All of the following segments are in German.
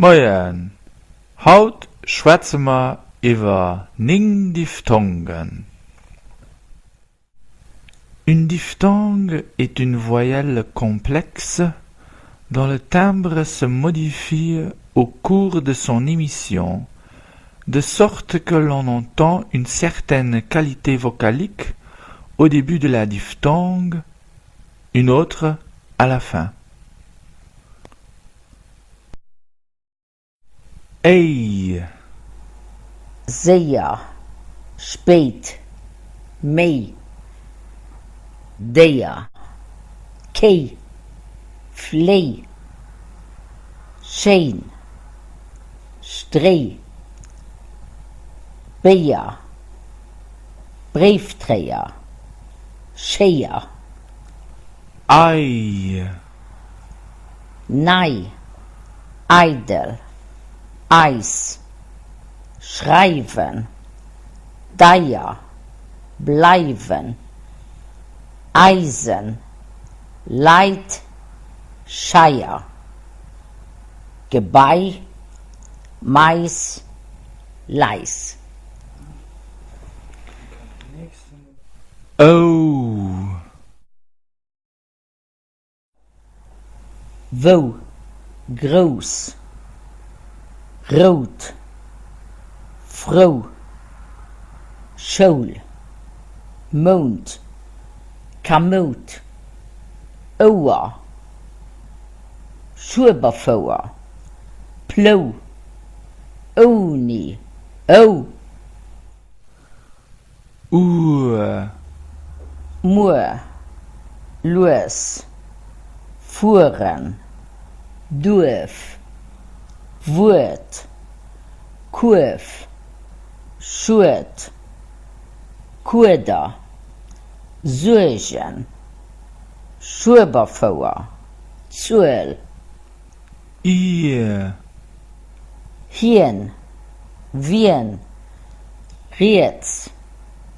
Moin, haut schwätze ma iwwer ning Diphthongen. Une diphtongue est une voyelle complexe dont le timbre se modifie au cours de son émission, de sorte que l'on entend une certaine qualité vocalique au début de la diphtongue, une autre à la fin. Ei, sehr, spät, mei, der, kei, flei, schein, strei, beer, briefträger, scheier, ei, nei, eidel, Eis, schreiben, Deier, bleiben, Eisen, Leid, Scheier, Gebeih, Mais, Leis. oh, Wo, groß, rot, Frau, Schol, Mond, Kamot, Oa, Schuberfauer, Plow, Oni, O, Moor, Los, Fuhren, Dorf, Wurt, Kurf, Schurt, Kurder, Surgen, Schuberfauer, Zuel, ihr, Hirn, Wien, Rietz,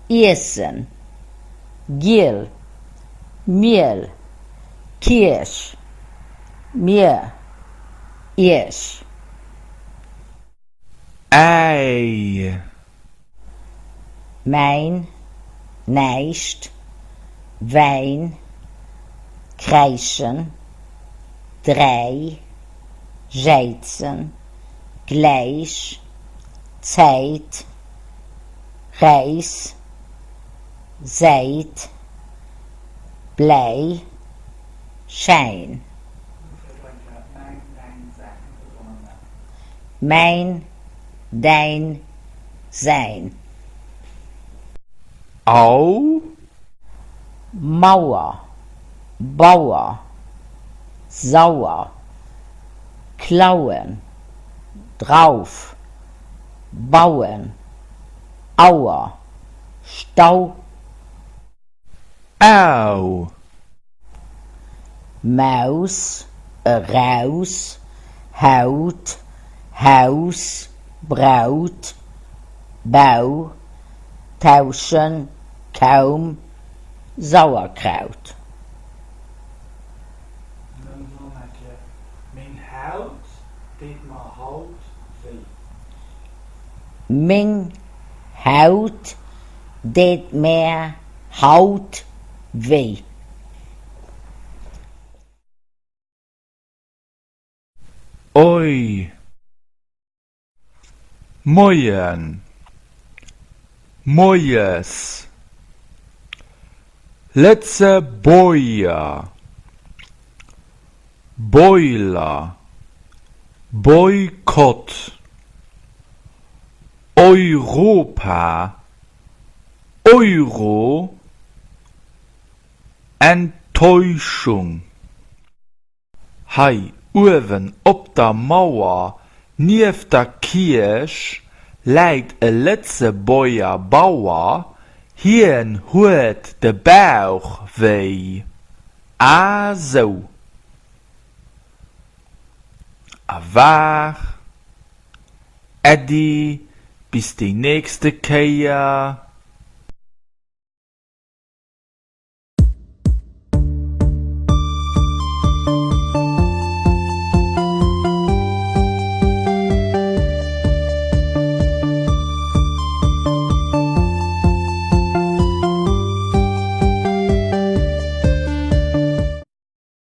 Essen, Giel, Miel, Kirsch, Mir, Irsch. ei, Mein, Neist, Wein, Kreischen, Drei, Scheizen, Gleich, Zeit, Reis, Seit, Blei, Schein. Mein, dein, sein. au, Mauer, Bauer, sauer, klauen, drauf, bauen, Auer, Stau, au, Maus, raus, Haut, Haus, Braut, Bau, tauschen, kaum, Sauerkraut. Mijn hout deed me hout weh. Min Haut deed mehr Haut weh. Oi, moyen, moyes, letze boia, boiler, Boykott, Europa, Euro, Enttäuschung. Hei, Uwen op der Mauer, nief der Kirch, leit e Letzebäuer Bauer, hien huet de Bauch weh. A so. A war, Eddie, bis die nächste Kehr.